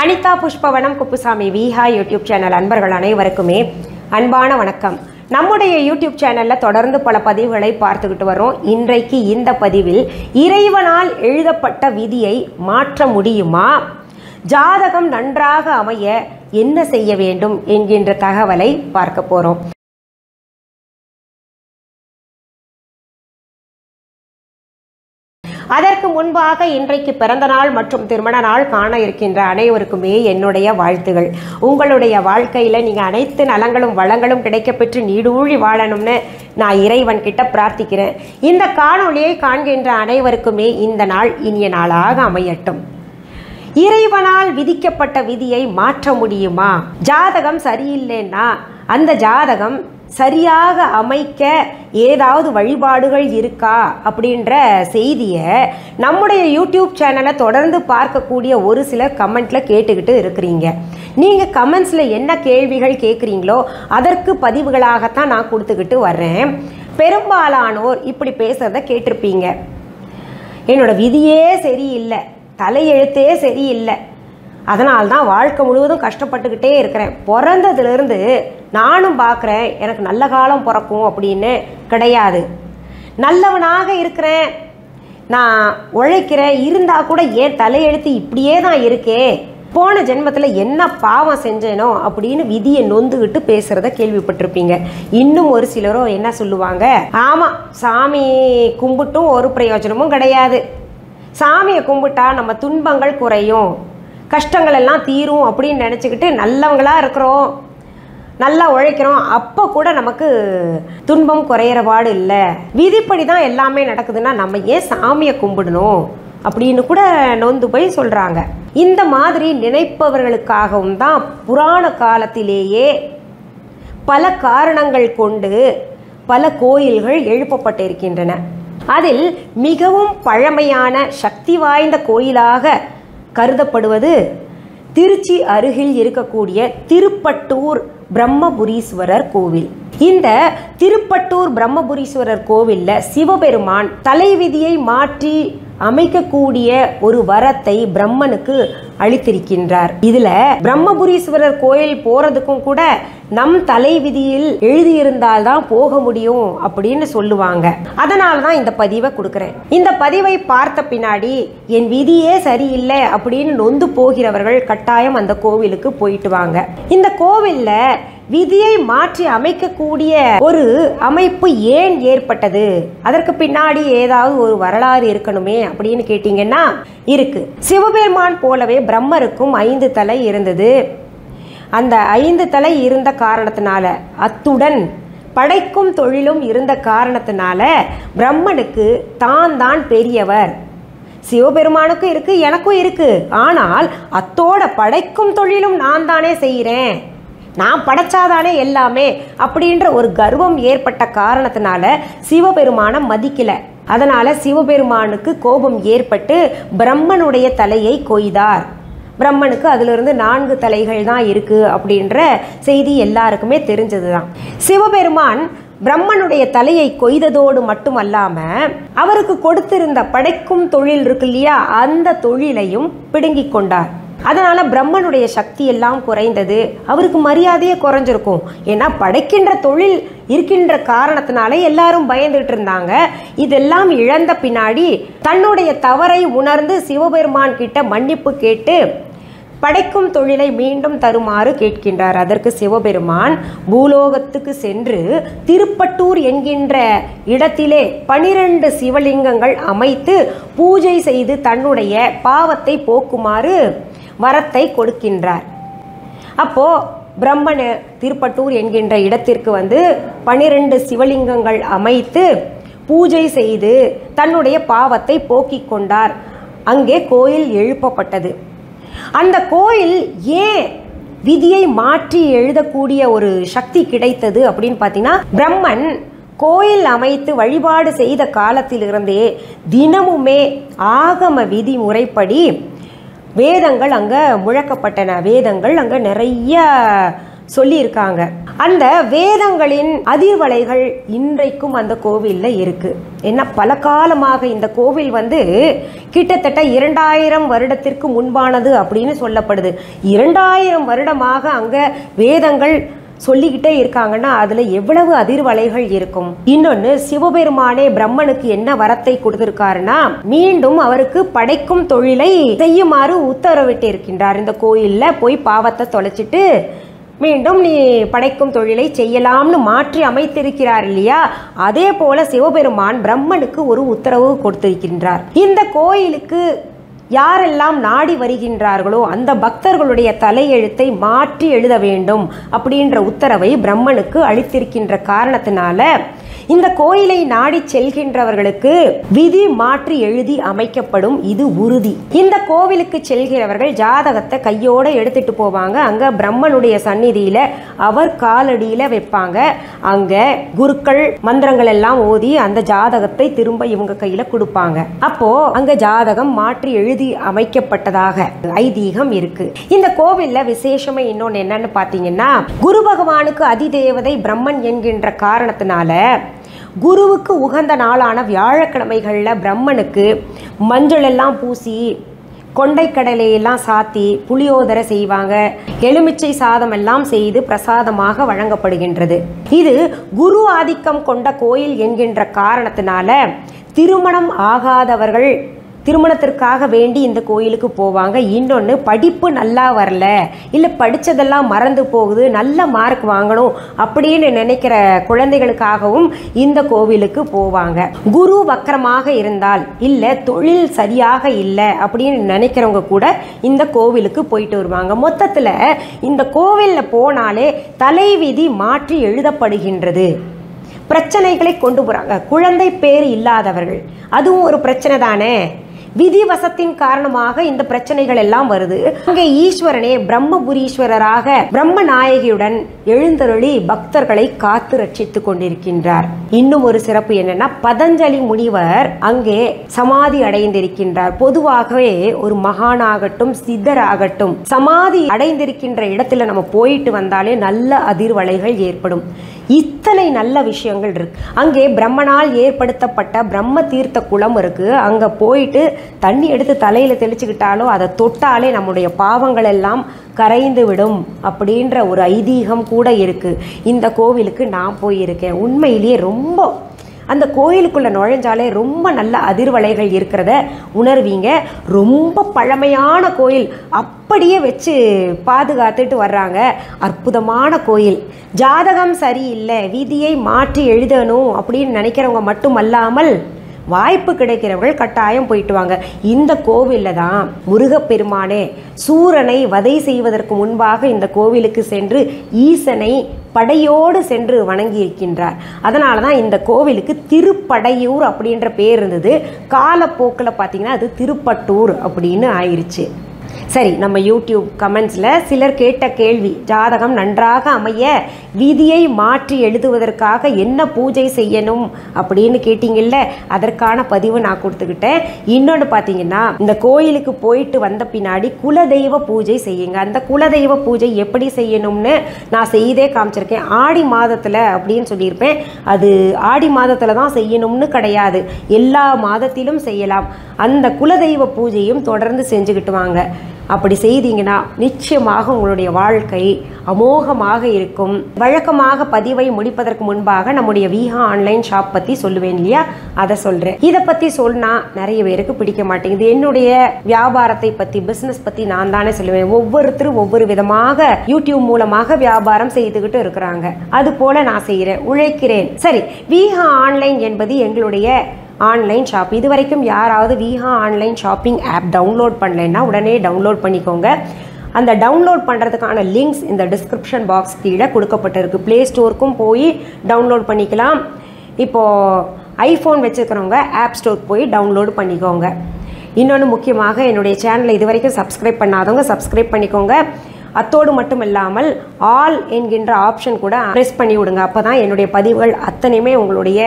Anitha Pushpavanam Kuppusamy Viha YouTube channel அன்பர்கள் அனைவருக்குமே அன்பான வணக்கம். நம்முடைய YouTube சேனல்ல தொடர்ந்து பல பதிவுகளை பார்த்துக்கிட்டு வரோம். இன்றைக்கு இந்த பதிவில் இறைவனால் எழுதப்பட்ட விதியை மாற்ற முடியுமா? ஜாதகம் நன்றாக அமைய என்ன செய்ய வேண்டும் என்கின்ற தகவலை பார்க்க போறோம். அதற்கு முன்பாக இன்றைக்கு பிறந்த நாள் மற்றும் திருமண நாள் காண இருக்கின்ற அனைவருக்குமே என்னுடைய வாழ்த்துகள். உங்களுடைய வாழ்க்கையில் நீங்கள் அனைத்து நலங்களும் வளங்களும் கிடைக்கப்பெற்று நீடூழி வாழணும்னு நான் இறைவன் கிட்ட பிரார்த்திக்கிறேன். இந்த காணொளியை காண்கின்ற அனைவருக்குமே இந்த நாள் இனிய நாளாக அமையட்டும். இறைவனால் விதிக்கப்பட்ட விதியை மாற்ற முடியுமா? ஜாதகம் சரியில்லைன்னா அந்த ஜாதகம் சரியாக அமைக்க ஏதாவது வழிபாடுகள் இருக்கா அப்படின்ற செய்தியை நம்முடைய யூடியூப் சேனலை தொடர்ந்து பார்க்கக்கூடிய ஒரு சிலர் கமெண்ட்டில் கேட்டுக்கிட்டு இருக்கிறீங்க. நீங்கள் கமெண்ட்ஸில் என்ன கேள்விகள் கேட்குறீங்களோ அதற்கு பதிவுகளாகத்தான் நான் கொடுத்துக்கிட்டு வர்றேன். பெரும்பாலானோர் இப்படி பேசுகிறத கேட்டிருப்பீங்க. என்னோட விதியே சரியில்லை, தலையெழுத்தே சரியில்லை, அதனால்தான் வாழ்க்கை முழுவதும் கஷ்டப்பட்டுக்கிட்டே இருக்கிறேன், பிறந்ததுலேருந்து நானும் பார்க்குறேன் எனக்கு நல்ல காலம் பிறக்கும் அப்படின்னு கிடையாது. நல்லவனாக இருக்கிறேன், நான் உழைக்கிறேன், இருந்தால் கூட ஏன் தலையெழுத்து இப்படியே தான் இருக்கே, போன ஜென்மத்தில் என்ன பாவம் செஞ்சேனோ அப்படின்னு விதியை நொந்துக்கிட்டு பேசுகிறத கேள்விப்பட்டிருப்பீங்க. இன்னும் ஒரு சிலரோ என்ன சொல்லுவாங்க, ஆமாம் சாமி கும்பிட்டும் ஒரு பிரயோஜனமும் கிடையாது, சாமியை கும்பிட்டா நம்ம துன்பங்கள் குறையும், கஷ்டங்கள் எல்லாம் தீரும் அப்படின்னு நினச்சிக்கிட்டு நல்லவங்களாக இருக்கிறோம், நல்லா உழைக்கிறோம், அப்போ கூட நமக்கு துன்பம் குறையிற பாடு இல்லை, விதிப்படி தான் எல்லாமே நடக்குதுன்னா நம்ம ஏன் சாமியை கும்பிடணும் அப்படின்னு கூட நொந்து போய் சொல்கிறாங்க. இந்த மாதிரி நினைப்பவர்களுக்காகவும் தான் புராண காலத்திலேயே பல காரணங்கள் கொண்டு பல கோயில்கள் எழுப்பப்பட்டிருக்கின்றன. அதில் மிகவும் பழமையான சக்தி வாய்ந்த கோயிலாக கருதப்படுவது திருச்சி அருகில் இருக்கக்கூடிய திருப்பட்டூர் பிரம்மபுரீஸ்வரர் கோவில். இந்த திருப்பட்டூர் பிரம்மபுரீஸ்வரர் கோவிலில் சிவபெருமான் தலைவிதியை மாற்றி அமைக்கக்கூடிய ஒரு வரத்தை பிரம்மனுக்கு அளித்திருக்கின்றார். இதுல பிரம்மபுரீஸ்வரர் கோயில் போறதுக்கும் கூட நம் தலைவிதியில் எழுதியிருந்தால்தான் போக முடியும் அப்படின்னு சொல்லுவாங்க. அதனால தான் இந்த பதிவை கொடுக்குறேன். இந்த பதிவை பார்த்த பின்னாடி என் விதியே சரியில்லை அப்படின்னு நொந்து போகிறவர்கள் கட்டாயம் அந்த கோவிலுக்கு போயிட்டு வாங்க. இந்த கோவில்ல விதியை மாற்றி அமைக்கக்கூடிய ஒரு அமைப்பு ஏன் ஏற்பட்டது, அதற்கு பின்னாடி ஏதாவது ஒரு வரலாறு இருக்கணுமே அப்படின்னு கேட்டீங்கன்னா இருக்கு. சிவபெருமான் போலவே பிரம்மருக்கும் 5 தலை இருந்தது. அந்த 5 தலை இருந்த காரணத்தினால, அத்துடன் படைக்கும் தொழிலும் இருந்த காரணத்தினால பிரம்மனுக்கு தான் பெரியவர், சிவபெருமானுக்கும் இருக்கு எனக்கும் இருக்கு, ஆனால் அத்தோட படைக்கும் தொழிலும் நான் தானே செய்கிறேன், நான் படைச்சாதானே எல்லாமே அப்படின்ற ஒரு கர்வம் ஏற்பட்ட காரணத்தினால சிவபெருமானை மதிக்கல. அதனால சிவபெருமானுக்கு கோபம் ஏற்பட்டு பிரம்மனுடைய தலையை கொய்தார். பிரம்மனுக்கு அதிலிருந்து 4 தலைகள் தான் இருக்கு அப்படின்ற செய்தி எல்லாருக்குமே தெரிஞ்சதுதான். சிவபெருமான் பிரம்மனுடைய தலையை கொய்ததோடு மட்டுமல்லாம அவருக்கு கொடுத்திருந்த படைக்கும் தொழில் இருக்கு இல்லையா, அந்த தொழிலையும் பிடுங்கி கொண்டார். அதனால பிரம்மனுடைய சக்தி எல்லாம் குறைந்தது, அவருக்கு மரியாதையே குறைஞ்சிருக்கும். ஏன்னா படைக்கின்ற தொழில் இருக்கின்ற காரணத்தினால எல்லாரும் பயந்துட்டு இருந்தாங்க. இதெல்லாம் இழந்த பின்னாடி தன்னுடைய தவறை உணர்ந்து சிவபெருமான் கிட்ட மன்னிப்பு கேட்டு படைக்கும் தொழிலை மீண்டும் தருமாறு கேட்கின்றார். அதற்கு சிவபெருமான் பூலோகத்துக்கு சென்று திருப்பட்டூர் என்கின்ற இடத்திலே 12 சிவலிங்கங்கள் அமைத்து பூஜை செய்து தன்னுடைய பாவத்தை போக்குமாறு வரத்தை கொடுக்கின்றார். அப்போ பிரம்மன் திருப்பட்டூர் என்கின்ற இடத்திற்கு வந்து 12 சிவலிங்கங்கள் அமைத்து பூஜை செய்து தன்னுடைய பாவத்தை போக்கிக் கொண்டார். அங்கே கோயில் எழுப்பப்பட்டது. அந்த கோயில் ஏன் விதியை மாற்றி எழுதக்கூடிய ஒரு சக்தி கிடைத்தது அப்படின்னு பார்த்தீங்கன்னா, பிரம்மன் கோயில் அமைத்து வழிபாடு செய்த காலத்திலிருந்தே தினமுமே ஆகம விதி முறைப்படி வேதங்கள் அங்கே முழக்கப்பட்டன. வேதங்கள் அங்கே நிறைய சொல்லியிருக்காங்க. அந்த வேதங்களின் அதிர்வலைகள் இன்றைக்கும் அந்த கோவிலில் இருக்கு. ஏன்னா பல காலமாக இந்த கோவில் கிட்டத்தட்ட 2000 வருடத்திற்கு முன்பானது அப்படின்னு சொல்லப்படுது. 2000 வருடமாக அங்கே வேதங்கள் சொல்லிக்கிட்டே இருக்காங்கன்னா அதில் எவ்வளவு அதிர்வலைகள் இருக்கும். இன்னொன்று, சிவபெருமானே பிரம்மனுக்கு என்ன வரத்தை கொடுத்திருக்காருன்னா, மீண்டும் அவருக்கு படைக்கும் தொழிலை செய்யுமாறு உத்தரவிட்டு இருக்கின்றார். இந்த கோயிலில் போய் பாவத்தை தொலைச்சிட்டு மீண்டும் நீ படைக்கும் தொழிலை செய்யலாம்னு மாற்றி அமைத்திருக்கிறார் இல்லையா? அதே போல சிவபெருமான் பிரம்மனுக்கு ஒரு உத்தரவு கொடுத்திருக்கின்றார். இந்த கோயிலுக்கு யாரெல்லாம் நாடி வருகின்றார்களோ அந்த பக்தர்களுடைய தலையெழுத்தை மாற்றி எழுத வேண்டும் அப்படின்ற உத்தரவை பிரம்மனுக்கு அளித்திருக்கின்ற காரணத்தினால இந்த கோயிலை நாடி செல்கின்றவர்களுக்கு விதி மாற்றி எழுதி அமைக்கப்படும். இது உறுதி. இந்த கோவிலுக்கு செல்கிறவர்கள் ஜாதகத்தை கையோட எடுத்துட்டு போவாங்க. அங்க பிரம்மனுடைய சந்நிதியில அவர் காலடியில வைப்பாங்க. அங்க குருக்கள் மந்திரங்கள் எல்லாம் ஓதி அந்த ஜாதகத்தை திரும்ப இவங்க கையில கொடுப்பாங்க. அப்போ அங்க ஜாதகம் மாற்றி எழுதி அமைக்கப்பட்டதாக ஐதீகம் இருக்கு. இந்த கோவில்ல விசேஷமே இன்னொன்னு என்னன்னு பாத்தீங்கன்னா, குரு பகவானுக்கு அதிதேவதை பிரம்மன் என்கின்ற காரணத்தினால குருவுக்கு உகந்த நாளான வியாழக்கிழமைகளில் பிரம்மனுக்கு மஞ்சள் எல்லாம் பூசி கொண்டைக்கடலையெல்லாம் சாத்தி புளியோதரை செய்வாங்க. எலுமிச்சை சாதம் எல்லாம் செய்து பிரசாதமாக வழங்கப்படுகின்றது. இது குரு ஆதிக்கம் கொண்ட கோயில் என்கின்ற காரணத்தினால திருமணம் ஆகாதவர்கள் திருமணத்திற்காக வேண்டி இந்த கோயிலுக்கு போவாங்க. இன்னொன்று, படிப்பு நல்லா வரல, இல்லை படித்ததெல்லாம் மறந்து போகுது, நல்ல மார்க் வாங்கணும் அப்படின்னு நினைக்கிற குழந்தைகளுக்காகவும் இந்த கோவிலுக்கு போவாங்க. குரு வக்கரமாக இருந்தால், இல்லை தொழில் சரியாக இல்லை அப்படின்னு நினைக்கிறவங்க கூட இந்த கோவிலுக்கு போயிட்டு வருவாங்க. மொத்தத்தில் இந்த கோவிலில் போனாலே தலைவிதி மாற்றி எழுதப்படுகின்றது. பிரச்சனைகளை கொண்டு போகிறாங்க. குழந்தை பேர் இல்லாதவர்கள், அதுவும் ஒரு பிரச்சனை தானே. விதிவசத்தின் காரணமாக இந்த பிரச்சனைகள் எல்லாம் வருது. அங்கே ஈஸ்வரனே பிரம்மபுரீஸ்வரராக பிரம்ம நாயகியுடன் எழுந்தருளி பக்தர்களை காத்து ரட்சித்துக் கொண்டிருக்கின்றார். இன்னும் ஒரு சிறப்பு என்னன்னா, பதஞ்சலி முனிவர் அங்கே சமாதி அடைந்திருக்கின்றார். பொதுவாகவே ஒரு மகானாகட்டும் சித்தராகட்டும் சமாதி அடைந்திருக்கின்ற இடத்துல நம்ம போயிட்டு வந்தாலே நல்ல அதிர்வலைகள் ஏற்படும். இத்தனை நல்ல விஷயங்கள் இருக்கு. அங்கே பிரம்மனால் ஏற்படுத்தப்பட்ட பிரம்ம தீர்த்த குளம் இருக்கு. அங்க போயிட்டு தண்ணி எடுத்து தலையில தெளிச்சுக்கிட்டாலோ அதை தொட்டாலே நம்முடைய பாவங்கள் எல்லாம் கரைந்து விடும் அப்படின்ற ஒரு ஐதீகம் கூட இருக்கு. இந்த கோவிலுக்கு நான் போயிருக்கேன். உண்மையிலேயே ரொம்ப அந்த கோயிலுக்குள்ளே நுழைஞ்சாலே ரொம்ப நல்ல அதிர்வலைகள் இருக்கிறத உணர்வீங்க. ரொம்ப பழமையான கோயில், அப்படியே வச்சு பாதுகாத்துட்டு வர்றாங்க. அற்புதமான கோயில். ஜாதகம் சரியில்லை, விதியை மாற்றி எழுதணும் அப்படின்னு நினைக்கிறவங்க மட்டுமல்லாமல் வாய்ப்பு கிடைக்கிறவர்கள் கட்டாயம் போயிட்டு வாங்க. இந்த கோவிலில் தான் முருகப்பெருமானே சூரனை வதை செய்வதற்கு முன்பாக இந்த கோவிலுக்கு சென்று ஈசனை படையோடு சென்று வணங்கி இருக்கின்றார். அதனால தான் இந்த கோவிலுக்கு திருப்படையூர் அப்படின்ற பேர் இருந்தது. காலப்போக்கில் பார்த்தீங்கன்னா அது திருப்பட்டூர் அப்படின்னு ஆயிடுச்சு. சரி, நம்ம யூடியூப் கமெண்ட்ஸில் சிலர் கேட்ட கேள்வி, ஜாதகம் நன்றாக அமைய விதியை மாற்றி எழுதுவதற்காக என்ன பூஜை செய்யணும் அப்படின்னு கேட்டிங்கல்ல, அதற்கான பதிவு நான் கொடுத்துக்கிட்டேன். இன்னொன்று பார்த்தீங்கன்னா, இந்த கோயிலுக்கு போயிட்டு வந்த பின்னாடி குலதெய்வ பூஜை செய்யுங்க. அந்த குலதெய்வ பூஜை எப்படி செய்யணும்னு நான் செய்தே காமிச்சிருக்கேன். ஆடி மாதத்தில் அப்படின்னு சொல்லியிருப்பேன். அது ஆடி மாதத்தில் தான் செய்யணும்னு கிடையாது, எல்லா மாதத்திலும் செய்யலாம். அந்த குலதெய்வ பூஜையும் தொடர்ந்து செஞ்சுக்கிட்டு வாங்க. அப்படி செய்தீங்கன்னா நிச்சயமாக உங்களுடைய வாழ்க்கை அமோகமாக இருக்கும். வழக்கமாக பதிவை முடிப்பதற்கு முன்பாக நம்முடைய விஹா ஆன்லைன் ஷாப் பற்றி சொல்லுவேன் இல்லையா, அதை சொல்கிறேன். இதை பற்றி சொன்னால் நிறைய பேருக்கு பிடிக்க மாட்டேங்குது. என்னுடைய வியாபாரத்தை பற்றி, பிஸ்னஸ் பற்றி நான் தானே சொல்லுவேன். ஒவ்வொருத்தரும் ஒவ்வொரு விதமாக யூடியூப் மூலமாக வியாபாரம் செய்துக்கிட்டு இருக்கிறாங்க. அது போல் நான் செய்கிறேன், உழைக்கிறேன். சரி, விஹா ஆன்லைன் என்பது எங்களுடைய ஆன்லைன் ஷாப். இது வரைக்கும் யாராவது விஹா ஆன்லைன் ஷாப்பிங் ஆப் டவுன்லோட் பண்ணலைன்னா உடனே டவுன்லோட் பண்ணிக்கோங்க. அந்த டவுன்லோட் பண்ணுறதுக்கான லிங்க்ஸ் இந்த டிஸ்கிரிப்ஷன் பாக்ஸ் கீழே கொடுக்கப்பட்டிருக்கு. ப்ளே ஸ்டோருக்கும் போய் டவுன்லோட் பண்ணிக்கலாம். இப்போது ஐஃபோன் வச்சுருக்கிறவங்க ஆப் ஸ்டோருக்கு போய் டவுன்லோடு பண்ணிக்கோங்க. இன்னொன்று முக்கியமாக, என்னுடைய சேனலை இது வரைக்கும் சப்ஸ்கிரைப் பண்ணாதவங்க சப்ஸ்கிரைப் பண்ணிக்கோங்க. அத்தோடு மட்டும் இல்லாமல் ஆல் என்கின்ற ஆப்ஷன் கூட ப்ரெஸ் பண்ணி விடுங்க. அப்போ தான் என்னுடைய பதிவுகள் அத்தனையுமே உங்களுடைய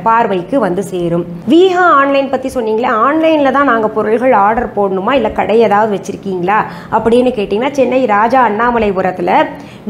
பார்வைக்கு வந்து சேரும். விஹா ஆன்லைன் பற்றி சொன்னீங்களே, ஆன்லைனில் தான் நாங்கள் பொருள்கள் ஆர்டர் போடணுமா இல்லை கடை ஏதாவது வச்சுருக்கீங்களா அப்படின்னு கேட்டிங்கன்னா, சென்னை ராஜா அண்ணாமலைபுரத்தில்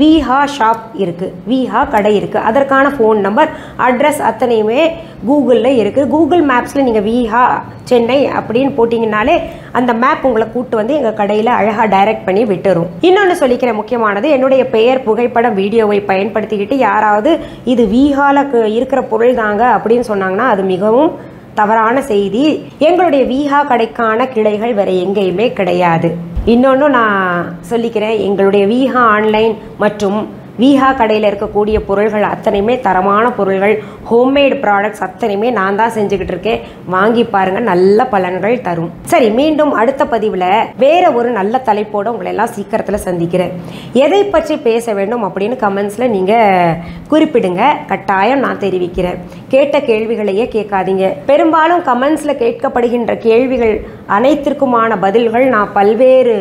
விஹா ஷாப் இருக்குது, விஹா கடை இருக்குது. அதற்கான ஃபோன் நம்பர், அட்ரஸ் அத்தனையுமே கூகுளில் இருக்குது. கூகுள் மேப்ஸில் நீங்கள் விஹா சென்னை அப்படின்னு போட்டிங்கனாலே அந்த மேப் உங்களை கூட்டு வந்து எங்கள் கடையில் அழகாக டைரக்ட் பண்ணி விட்டுரும். இன்னொன்று சொல்லிக்கிற முக்கியமானது, என்னுடைய பெயர், புகைப்படம், வீடியோவை பயன்படுத்திக்கிட்டு யாராவது இது விஹால இருக்கிற பொருள் தாங்க அப்படின்னு சொன்னாங்கன்னா அது மிகவும் தவறான செய்தி. எங்களுடைய விஹா கடைக்கான கிளைகள் வேறு எங்கேயுமே கிடையாது. இன்னொன்று நான் சொல்லிக்கிறேன், எங்களுடைய விஹா ஆன்லைன் மற்றும் விஹா கடையில் இருக்கக்கூடிய பொருள்கள் அத்தனையுமே தரமான பொருள்கள், ஹோம்மேடு ப்ராடக்ட்ஸ் அத்தனையுமே நான் தான் செஞ்சுக்கிட்டு இருக்கேன். வாங்கி பாருங்கள், நல்ல பலன்கள் தரும். சரி, மீண்டும் அடுத்த பதிவில் வேற ஒரு நல்ல தலைப்போடு உங்களை எல்லாம் சீக்கிரத்தில் சந்திக்கிறேன். எதை பற்றி பேச வேண்டும் அப்படின்னு கமெண்ட்ஸில் நீங்கள் குறிப்பிடுங்க, கட்டாயம் நான் தெரிவிக்கிறேன். கேட்ட கேள்விகளையே கேட்காதீங்க. பெரும்பாலும் கமெண்ட்ஸில் கேட்கப்படுகின்ற கேள்விகள் அனைத்திற்குமான பதில்கள் நான் பல்வேறு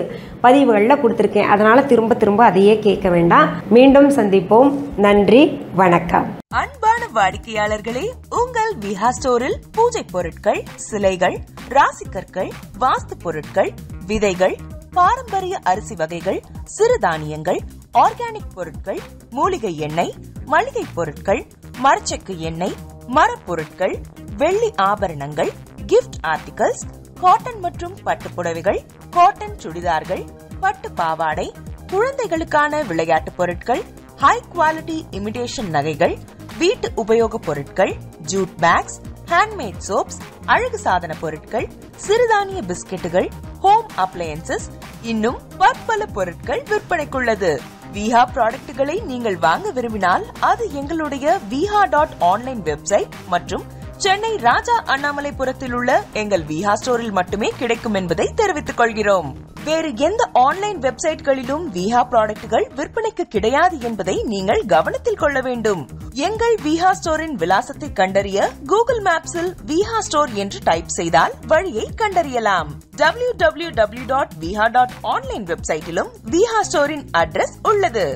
பதிவுகளில் கொடுத்துருக்கேன். அதனால் திரும்ப திரும்ப அதையே கேட்க வேண்டாம். மீண்டும் சந்திப்போம். நன்றி, வணக்கம். அன்பான வாடிக்கையாளர்களே, உங்கள் விஹா ஸ்டோரில் பூஜை பொருட்கள், சிலைகள், ராசிக்கற்கள், வாஸ்து பொருட்கள், விதைகள், பாரம்பரிய அரிசி வகைகள், சிறுதானியங்கள், ஆர்கானிக் பொருட்கள், மூலிகை எண்ணெய், மளிகை பொருட்கள், மரச்செக்கு எண்ணெய், மரப்பொருட்கள், வெள்ளி ஆபரணங்கள், கிஃப்ட் ஆர்டிகல்ஸ், காட்டன் மற்றும் பட்டு புடவைகள், காட்டன் சுடிதார்கள், பட்டு பாவாடை, குழந்தைகளுக்கான விளையாட்டு பொருட்கள், ஹை குவாலிட்டி இமிடேஷன் நகைகள், வீட்டு உபயோக பொருட்கள், ஜூட் பேக்ஸ், ஹேண்ட்மேட் சோப்ஸ், அழகு சாதன பொருட்கள், சிறுதானிய பிஸ்கெட்டுகள், ஹோம் அப்ளையன்சஸ், இன்னும் பற்பல பொருட்கள் விற்பனைக்குள்ளது. விஹா ப்ராடக்ட்களை நீங்கள் வாங்க விரும்பினால் அது எங்களுடைய viha.online வெப்சைட் மற்றும் சென்னை ராஜா அண்ணாமலைபுரத்தில் உள்ள எங்கள் விஹா ஸ்டோரில் மட்டுமே கிடைக்கும் என்பதை தெரிவித்துக் கொள்கிறோம். வேறு எந்த ஆன்லைன் வெப்சைட்களிலும் விஹா ப்ராடக்ட்கள் விற்பனைக்கு கிடையாது என்பதை நீங்கள் கவனத்தில் கொள்ள வேண்டும். எங்கள் விஹா ஸ்டோரின் விலாசத்தை கண்டறிய கூகுள் மேப்ஸில் விஹா ஸ்டோர் என்று டைப் செய்தால் வழியை கண்டறியலாம். www.viha.online வெப்சைட்டிலும் விஹா ஸ்டோரின் அட்ரஸ் உள்ளது.